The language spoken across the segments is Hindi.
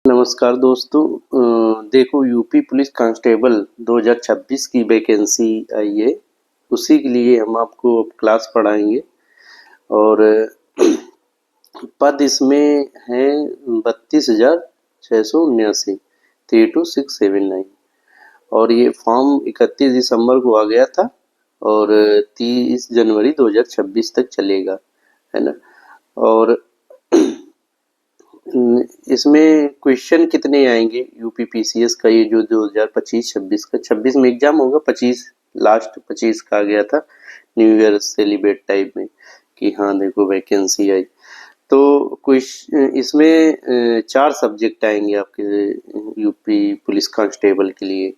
नमस्कार दोस्तों। देखो यूपी पुलिस कांस्टेबल 2026 की वैकेंसी आई है। उसी के लिए हम आपको अब क्लास पढ़ाएंगे और पद इसमें है 32,679 32679 और ये फॉर्म 31 दिसंबर को आ गया था और 30 जनवरी 2026 तक चलेगा, है ना। और इसमें क्वेश्चन कितने आएंगे यूपीपीसीएस का, ये जो 2025-26 का 26 में एग्जाम होगा, 25 लास्ट 25 का आ गया था न्यू ईयर सेलिब्रेट टाइप में कि हाँ देखो वैकेंसी आई। तो इसमें 4 सब्जेक्ट आएंगे आपके यूपी पुलिस कांस्टेबल के लिए,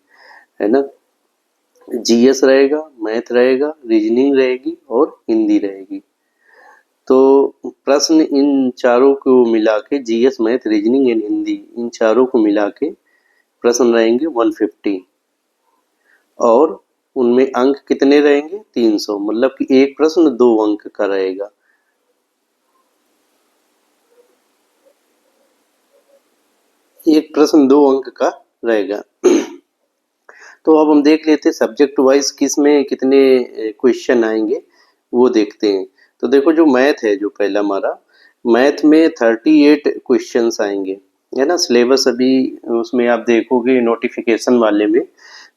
है ना। जीएस रहेगा, मैथ रहेगा, रीजनिंग रहेगी और हिंदी रहेगी। तो प्रश्न इन चारों को मिला के, GS, math, reasoning and Hindi, इन चारों को मिला के प्रश्न रहेंगे 150 और उनमें अंक कितने रहेंगे 300, मतलब कि एक प्रश्न 2 अंक का रहेगा। एक प्रश्न 2 अंक का रहेगा। तो अब हम देख लेते हैं सब्जेक्ट वाइज किस में कितने क्वेश्चन आएंगे, वो देखते हैं। तो देखो जो मैथ है, जो पहला हमारा मैथ में 38 क्वेश्चंस आएंगे, है ना। सिलेबस अभी उसमें आप देखोगे नोटिफिकेशन वाले में,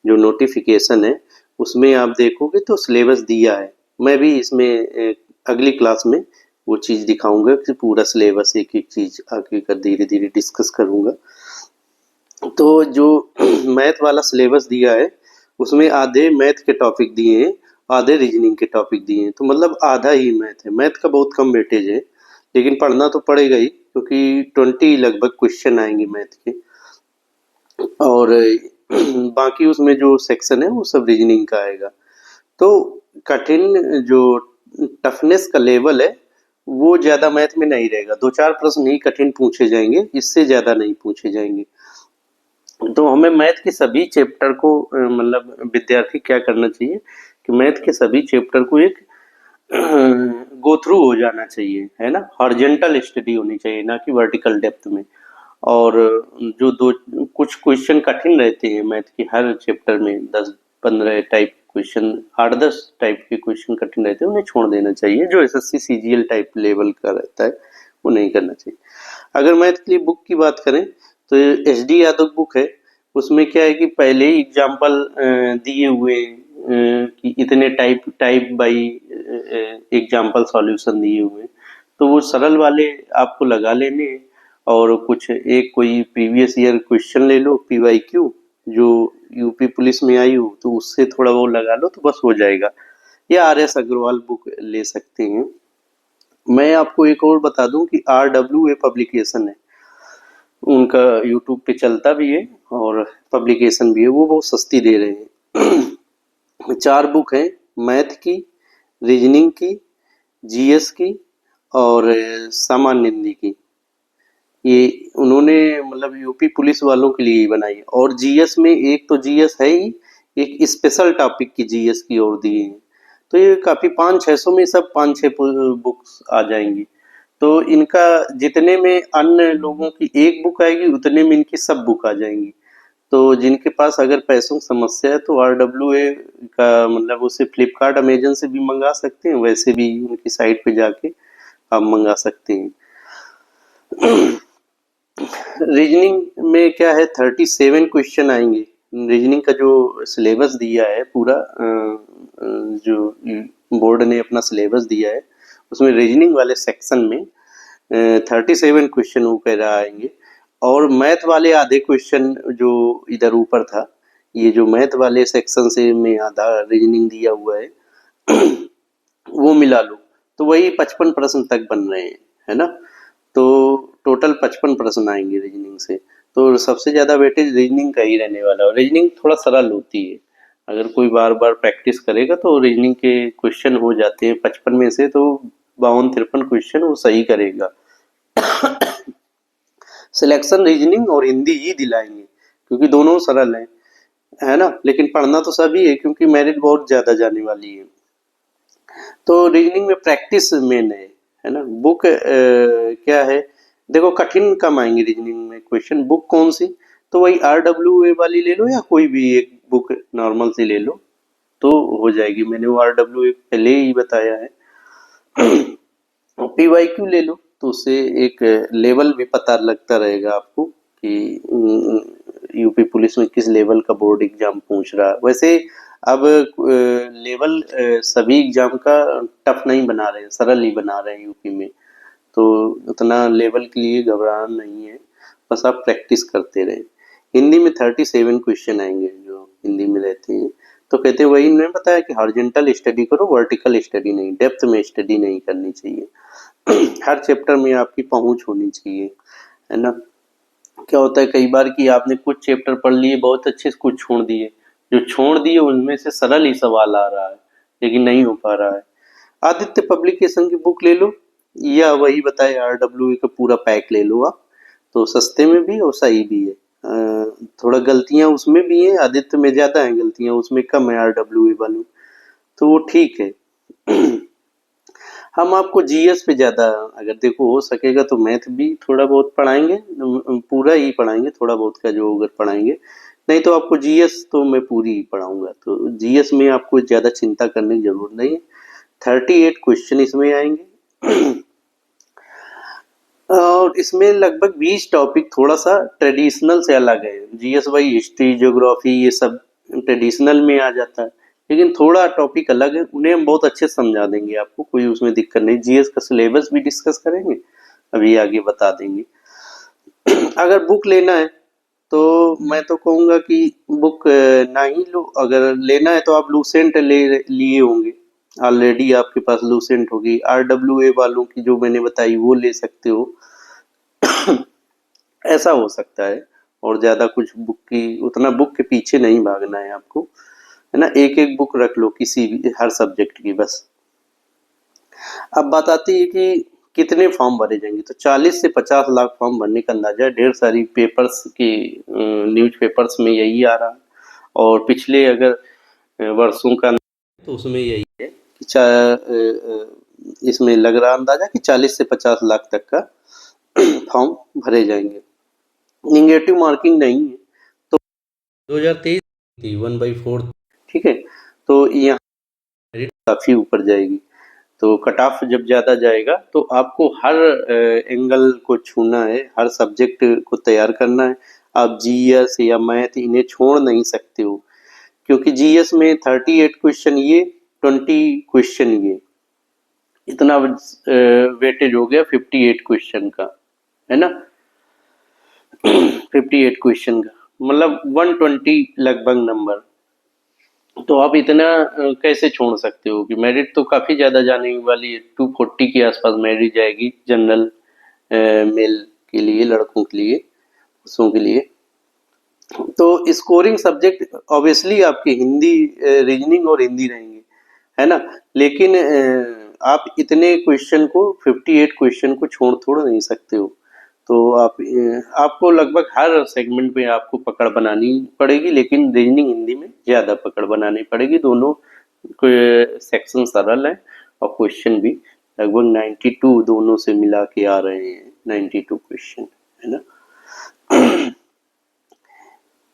जो नोटिफिकेशन है उसमें आप देखोगे तो सिलेबस दिया है। मैं भी इसमें अगली क्लास में वो चीज़ दिखाऊंगा कि पूरा सिलेबस एक एक चीज़ आगे कर धीरे धीरे डिस्कस करूंगा। तो जो मैथ वाला सिलेबस दिया है उसमें आधे मैथ के टॉपिक दिए हैं, आधे रीजनिंग के टॉपिक दिए हैं, तो मतलब आधा ही मैथ है। मैथ का बहुत कम वेटेज है, लेकिन पढ़ना तो पड़ेगा ही क्योंकि 20 लगभग क्वेश्चन आएंगे मैथ के। और बाकी उसमें जो सेक्शन है वो सब रीजनिंग का आएगा। तो कठिन जो टफनेस का लेवल है वो ज़्यादा मैथ में नहीं रहेगा। 2-4 प्रश्न ही कठिन पूछे जाएंगे, इससे ज़्यादा नहीं पूछे जाएंगे। तो हमें मैथ के सभी चैप्टर को मतलब विद्यार्थी क्या करना चाहिए कि मैथ के सभी चैप्टर को एक गो थ्रू हो जाना चाहिए, है ना। हॉरिजॉन्टल स्टडी होनी चाहिए, ना कि वर्टिकल डेप्थ में। और जो दो कुछ क्वेश्चन कठिन रहते हैं मैथ के हर चैप्टर में, 10-15 टाइप क्वेश्चन, 8-10 टाइप के क्वेश्चन कठिन रहते हैं, उन्हें छोड़ देना चाहिए। जो एसएससी सीजीएल टाइप लेवल का रहता है वो नहीं करना चाहिए। अगर मैथ के लिए बुक की बात करें तो एच डी यादव बुक है। उसमें क्या है कि पहले ही एग्जाम्पल दिए हुए कि इतने टाइप बाई एग्जाम्पल सॉल्यूशन दिए हुए, तो वो सरल वाले आपको लगा लेने और कुछ एक कोई प्रीवियस ईयर क्वेश्चन ले लो पीवाईक्यू जो यूपी पुलिस में आई हो, तो उससे थोड़ा वो लगा लो तो बस हो जाएगा। या आर एस अग्रवाल बुक ले सकते हैं। मैं आपको एक और बता दूं कि RWA पब्लिकेशन है, उनका यूट्यूब पे चलता भी है और पब्लिकेशन भी है, वो बहुत सस्ती दे रहे हैं। 4 बुक हैं, मैथ की, रीजनिंग की, जीएस की और सामान्य हिंदी की। ये उन्होंने मतलब यूपी पुलिस वालों के लिए ही बनाई है। और जीएस में एक तो जीएस है ही, एक स्पेशल टॉपिक की जीएस की और दी है। तो ये काफ़ी 500-600 में सब 5-6 बुक्स आ जाएंगी। तो इनका जितने में अन्य लोगों की एक बुक आएगी उतने में इनकी सब बुक आ जाएंगी। तो जिनके पास अगर पैसों की समस्या है तो RWA का मतलब उसे फ्लिपकार्ट अमेजन से भी मंगा सकते हैं, वैसे भी उनकी साइट पे जाके आप मंगा सकते हैं। रीजनिंग में क्या है 37 क्वेश्चन आएंगे। रीजनिंग का जो सिलेबस दिया है पूरा जो बोर्ड ने अपना सिलेबस दिया है उसमें रीजनिंग वाले सेक्शन में 37 क्वेश्चन वो कह रहा आएंगे। और मैथ वाले आधे क्वेश्चन जो इधर ऊपर था, ये जो मैथ वाले सेक्शन से में आधा रीजनिंग दिया हुआ है वो मिला लो तो वही 55 प्रश्न तक बन रहे हैं, है ना। तो टोटल 55 प्रश्न आएंगे रीजनिंग से। तो सबसे ज़्यादा वेटेज रीजनिंग का ही रहने वाला है। रीजनिंग थोड़ा सरल होती है, अगर कोई बार बार प्रैक्टिस करेगा तो रीजनिंग के क्वेश्चन हो जाते हैं 55 में से, तो 52-53 क्वेश्चन वो सही करेगा। सिलेक्शन रीजनिंग और हिंदी ही दिलाएंगे क्योंकि दोनों सरल हैं, है ना। लेकिन पढ़ना तो सभी है क्योंकि मेरिट बहुत ज़्यादा जाने वाली है। तो रीजनिंग में प्रैक्टिस मेन है ना। बुक क्या है देखो कठिन कम आएंगे रीजनिंग में क्वेश्चन। बुक कौन सी, तो वही RWA वाली ले लो या कोई भी एक बुक नॉर्मल सी ले लो तो हो जाएगी। मैंने वो RWA पहले ही बताया है। PYQ ले लो तो उससे एक लेवल भी पता लगता रहेगा आपको कि यूपी पुलिस में किस लेवल का बोर्ड एग्जाम पूछ रहा है। वैसे अब लेवल सभी एग्जाम का टफ नहीं बना रहे हैं, सरल ही बना रहे हैं यूपी में, तो उतना लेवल के लिए घबराना नहीं है, बस आप प्रैक्टिस करते रहें। हिंदी में 37 क्वेश्चन आएंगे जो हिंदी में रहते हैं। तो कहते हैं वही इन्होंने बताया कि हॉरिजॉन्टल स्टडी करो, वर्टिकल स्टडी नहीं, डेप्थ में स्टडी नहीं करनी चाहिए। हर चैप्टर में आपकी पहुंच होनी चाहिए, है ना। क्या होता है कई बार कि आपने कुछ चैप्टर पढ़ लिए बहुत अच्छे से, कुछ छोड़ दिए, जो छोड़ दिए उनमें से सरल ही सवाल आ रहा है लेकिन नहीं हो पा रहा है। आदित्य पब्लिकेशन की बुक ले लो या वही बताए RWA का पूरा पैक ले लो आप, तो सस्ते में भी और सही भी है। थोड़ा गलतियां उसमें भी हैं, आदित्य में ज्यादा हैं गलतियां, उसमें कम है RWA वालों, तो वो ठीक है। हम आपको GS पे ज्यादा अगर देखो हो सकेगा तो मैथ भी थोड़ा बहुत पढ़ाएंगे, पूरा ही पढ़ाएंगे, थोड़ा बहुत का जो अगर पढ़ाएंगे, नहीं तो आपको GS तो मैं पूरी ही पढ़ाऊंगा। तो GS में आपको ज्यादा चिंता करने की जरूरत नहीं है। 38 क्वेश्चन इसमें आएंगे और इसमें लगभग 20 टॉपिक थोड़ा सा ट्रेडिशनल से अलग है। GS वाई हिस्ट्री ज्योग्राफी ये सब ट्रेडिशनल में आ जाता है, लेकिन थोड़ा टॉपिक अलग है, उन्हें हम बहुत अच्छे से समझा देंगे आपको, कोई उसमें दिक्कत नहीं। GS का सिलेबस भी डिस्कस करेंगे, अभी आगे बता देंगे। अगर बुक लेना है तो मैं तो कहूँगा कि बुक ना ही लो, अगर लेना है तो आप लूसेंट ले लिए होंगे, ऑलरेडी आपके पास लूसेंट होगी। RWA वालों की जो मैंने बताई वो ले सकते हो। ऐसा हो सकता है, और ज्यादा कुछ बुक की उतना बुक के पीछे नहीं भागना है आपको, है ना। एक एक बुक रख लो किसी भी हर सब्जेक्ट की बस। अब बात आती है कि कितने फॉर्म भरे जाएंगे, तो 40 से 50 लाख फॉर्म भरने का अंदाजा है। ढेर सारी पेपर्स की न्यूज पेपर्स में यही आ रहा है, और पिछले अगर वर्षों का तो उसमें यही है कि इसमें लग रहा अंदाजा कि 40 से 50 लाख तक का फॉर्म भरे जाएंगे। निगेटिव मार्किंग नहीं है, तो 2023 थी 1/4, ठीक है, तो यहाँ मेरिट काफी ऊपर जाएगी। तो कट ऑफ जब ज्यादा जाएगा तो आपको हर एंगल को छूना है, हर सब्जेक्ट को तैयार करना है। आप GS या मैथ इन्हें छोड़ नहीं सकते हो, क्योंकि GS में 38 क्वेश्चन ये, 20 क्वेश्चन ये, इतना वेटेज हो गया 58 क्वेश्चन का, है ना। 58 क्वेश्चन का मतलब 120 लगभग नंबर, तो आप इतना कैसे छोड़ सकते हो कि मेरिट तो काफी ज्यादा जाने वाली है। 240 के आसपास मेरिट जाएगी जनरल मेल के लिए, लड़कों के लिए, पुरुषों के लिए। तो स्कोरिंग सब्जेक्ट ऑब्वियसली आपके हिंदी, रीजनिंग और हिंदी रहेंगे, है ना। लेकिन आप इतने क्वेश्चन को, 58 क्वेश्चन को छोड़ थोड़ा नहीं सकते हो। तो आपको लगभग हर सेगमेंट में आपको पकड़ बनानी पड़ेगी, लेकिन रीजनिंग हिंदी में ज्यादा पकड़ बनानी पड़ेगी। दोनों सेक्शन सरल है और क्वेश्चन भी लगभग 92 दोनों से मिला के आ रहे हैं, 92 क्वेश्चन, है ना।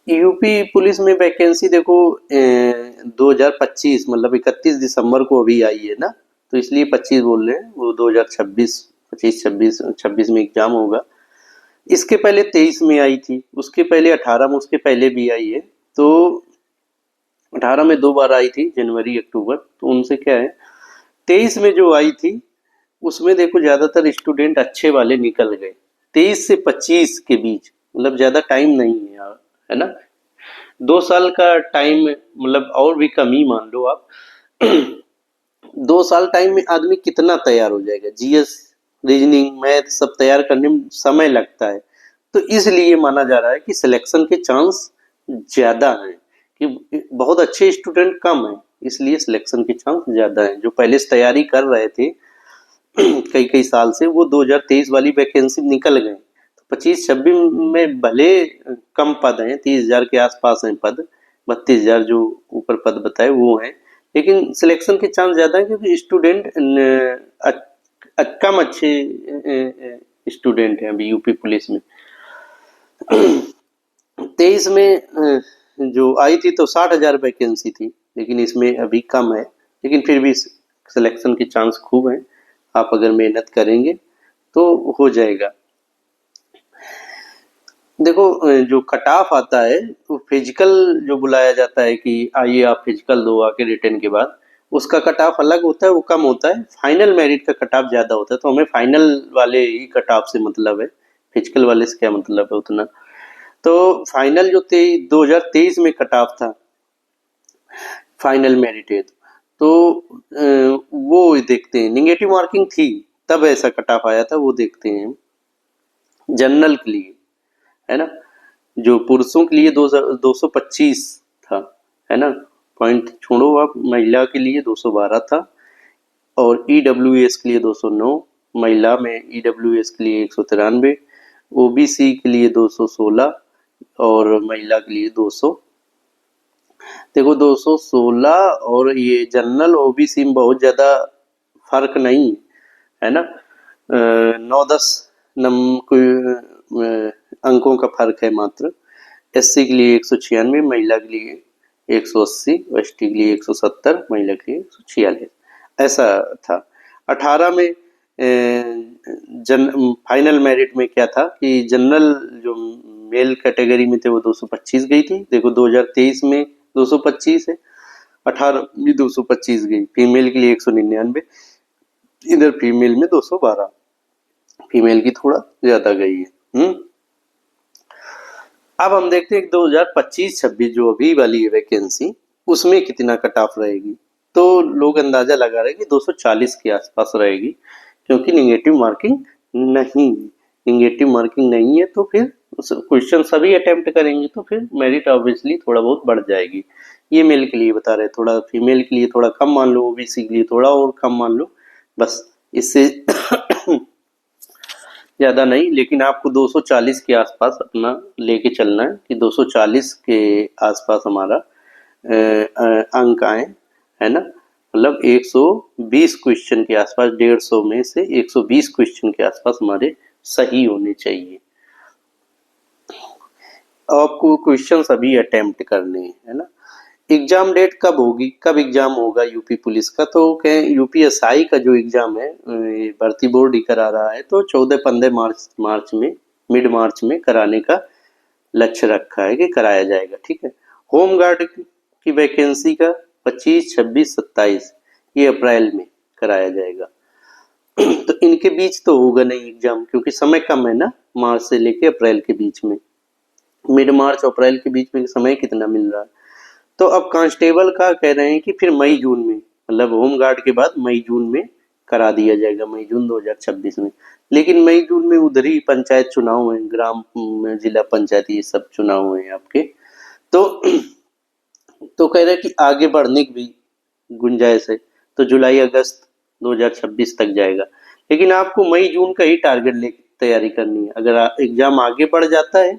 यूपी पुलिस में वैकेंसी देखो 2025 मतलब 31 दिसंबर को अभी आई है ना, तो इसलिए 25 बोल रहे हैं, वो 2026 26 में एग्जाम होगा। इसके पहले 23 में आई थी, उसके पहले 18 में, उसके पहले भी आई है। तो 18 में 2 बार आई थी, जनवरी अक्टूबर, तो उनसे क्या है। 23 में जो आई थी उसमें देखो ज्यादातर स्टूडेंट अच्छे वाले निकल गए। 23 से 25 के बीच मतलब ज्यादा टाइम नहीं है यार, है ना। 2 साल का टाइम मतलब और भी कम ही मान लो आप। 2 साल टाइम में आदमी कितना तैयार हो जाएगा, GS रीजनिंग मैथ सब तैयार करने में समय लगता है। तो इसलिए माना जा रहा है कि सिलेक्शन के चांस ज्यादा हैं, कि बहुत अच्छे स्टूडेंट कम हैं, इसलिए सिलेक्शन के चांस ज्यादा हैं। जो पहले से तैयारी कर रहे थे कई कई साल से, वो 2023 वाली वैकेंसी निकल गए। तो 25-26 में भले कम पद हैं, 30,000 के आसपास हैं पद, 32,000 जो ऊपर पद बताए वो हैं, लेकिन सिलेक्शन के चांस ज्यादा है, क्योंकि स्टूडेंट कम अच्छे स्टूडेंट हैं अभी यूपी पुलिस में। 23 में जो आई थी तो 60,000 वैकेंसी थी, लेकिन इसमें अभी कम है, लेकिन फिर भी सिलेक्शन के चांस खूब हैं। आप अगर मेहनत करेंगे तो हो जाएगा। देखो जो कट ऑफ आता है तो फिजिकल जो बुलाया जाता है कि आइए आप फिजिकल दो आके रिटर्न के बाद, उसका कट ऑफ अलग होता है, वो कम होता है। फाइनल मेरिट का कट ऑफ ज्यादा होता है, तो हमें फाइनल वाले ही कट ऑफ से मतलब है, फिजिकल वाले से क्या मतलब है उतना। तो फाइनल जो 2023 में कट ऑफ था, फाइनल मेरिट है, तो वो देखते हैं। निगेटिव मार्किंग थी तब ऐसा कट ऑफ आया था, वो देखते हैं जनरल के लिए, है ना। जो पुरुषों के लिए 225 था, है ना, पॉइंट छोड़ो आप। महिला के लिए 212 था, और ईडब्ल्यूएस के लिए 209, महिला में ईडब्ल्यूएस के लिए 193, ओबीसी के लिए 216 और महिला के लिए 200। देखो 216 और ये जनरल ओबीसी में बहुत ज्यादा फर्क नहीं है ना, 9-10 अंकों का फर्क है मात्र। एससी के लिए 196, महिला के लिए 180, एसटी के लिए 170, महिला के लिए 146, ऐसा था। 18 में फाइनल मेरिट में क्या था कि जनरल जो मेल कैटेगरी में थे वो 225 गई थी। देखो 2023 में 225 है, 18 में 225 गई। फीमेल के लिए 199, इधर फीमेल में 212, फीमेल की थोड़ा ज्यादा गई है। अब हम देखते हैं 2025-26 जो अभी वाली है वैकेंसी, उसमें कितना कट ऑफ रहेगी। तो लोग अंदाजा लगा रहे हैं कि 240 के आसपास रहेगी, क्योंकि निगेटिव मार्किंग नहीं निगेटिव मार्किंग नहीं है, तो फिर क्वेश्चन सभी अटेम्प्ट करेंगे तो फिर मेरिट ऑब्वियसली थोड़ा बहुत बढ़ जाएगी। ये मेल के लिए बता रहे, थोड़ा फीमेल के लिए थोड़ा कम मान लो, ओबीसी के लिए थोड़ा और कम मान लो, बस इससे ज्यादा नहीं। लेकिन आपको 240 के आसपास अपना लेके चलना है कि 240 के आसपास हमारा अंक आए, है ना। मतलब 120 क्वेश्चन के आसपास, 150 में से 120 क्वेश्चन के आसपास हमारे सही होने चाहिए। आपको क्वेश्चन सभी अटेम्प्ट करने हैं, है ना। एग्जाम डेट कब होगी, कब एग्जाम होगा यूपी पुलिस का, तो कहें यूपीएसआई का जो एग्जाम है भर्ती बोर्ड ही करा रहा है, तो 14-15 मार्च में, मिड मार्च में कराने का लक्ष्य रखा है कि कराया जाएगा, ठीक है। होम गार्ड की वैकेंसी का 25, 26, 27 ये अप्रैल में कराया जाएगा। तो इनके बीच तो होगा नहीं एग्जाम, क्योंकि समय कम है ना, मार्च से लेके अप्रैल के बीच में, मिड मार्च अप्रैल के बीच में समय कितना मिल रहा है। तो अब कांस्टेबल का कह रहे हैं कि फिर मई जून में, मतलब होम गार्ड के बाद मई जून में करा दिया जाएगा, मई जून 2026 में। लेकिन मई जून में उधर ही पंचायत चुनाव है, ग्राम जिला पंचायत ये सब चुनाव है आपके, तो कह रहे हैं कि आगे बढ़ने की भी गुंजाइश है, तो जुलाई अगस्त 2026 तक जाएगा। लेकिन आपको मई जून का ही टारगेट लेके तैयारी करनी है। अगर एग्जाम आगे बढ़ जाता है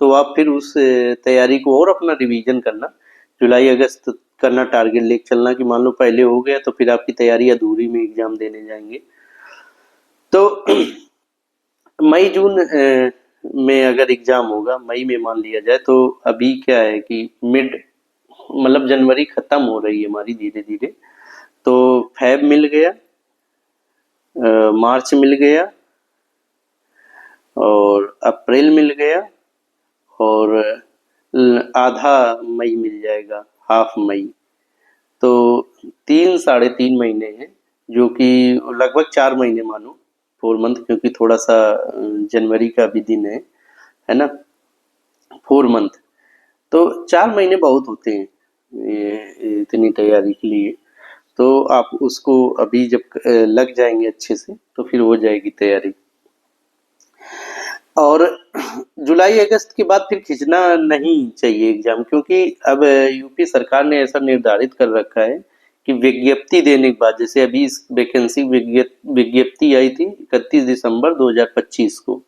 तो आप फिर उस तैयारी को और अपना रिवीजन करना, जुलाई अगस्त करना, टारगेट लेके चलना कि मान लो पहले हो गया तो फिर आपकी तैयारी अधूरी में एग्जाम देने जाएंगे। तो मई जून में अगर एग्जाम होगा, मई में मान लिया जाए, तो अभी क्या है कि मिड, मतलब जनवरी खत्म हो रही है हमारी धीरे धीरे, तो फेब मिल गया, मार्च मिल गया, और अप्रैल मिल गया, और आधा मई मिल जाएगा, हाफ मई। तो 3-3.5 महीने हैं, जो कि लगभग 4 महीने मानो, 4 मंथ, क्योंकि थोड़ा सा जनवरी का भी दिन है ना, 4 मंथ। तो 4 महीने बहुत होते हैं ये इतनी तैयारी के लिए। तो आप उसको अभी जब लग जाएंगे अच्छे से तो फिर हो जाएगी तैयारी। और जुलाई अगस्त के बाद फिर खींचना नहीं चाहिए एग्जाम, क्योंकि अब यूपी सरकार ने ऐसा निर्धारित कर रखा है कि विज्ञप्ति देने के बाद, जैसे अभी इस वैकेंसी विज्ञप्ति आई थी 31 दिसंबर 2025 को,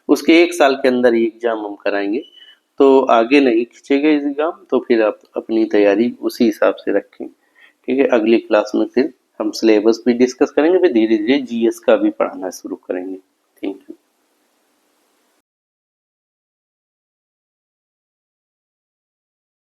उसके 1 साल के अंदर ही एग्जाम हम कराएंगे, तो आगे नहीं खींचेगा एग्जाम। तो फिर आप अपनी तैयारी उसी हिसाब से रखें, ठीक है। अगली क्लास में फिर हम सिलेबस भी डिस्कस करेंगे, फिर धीरे धीरे जीएस का भी पढ़ाना शुरू करेंगे।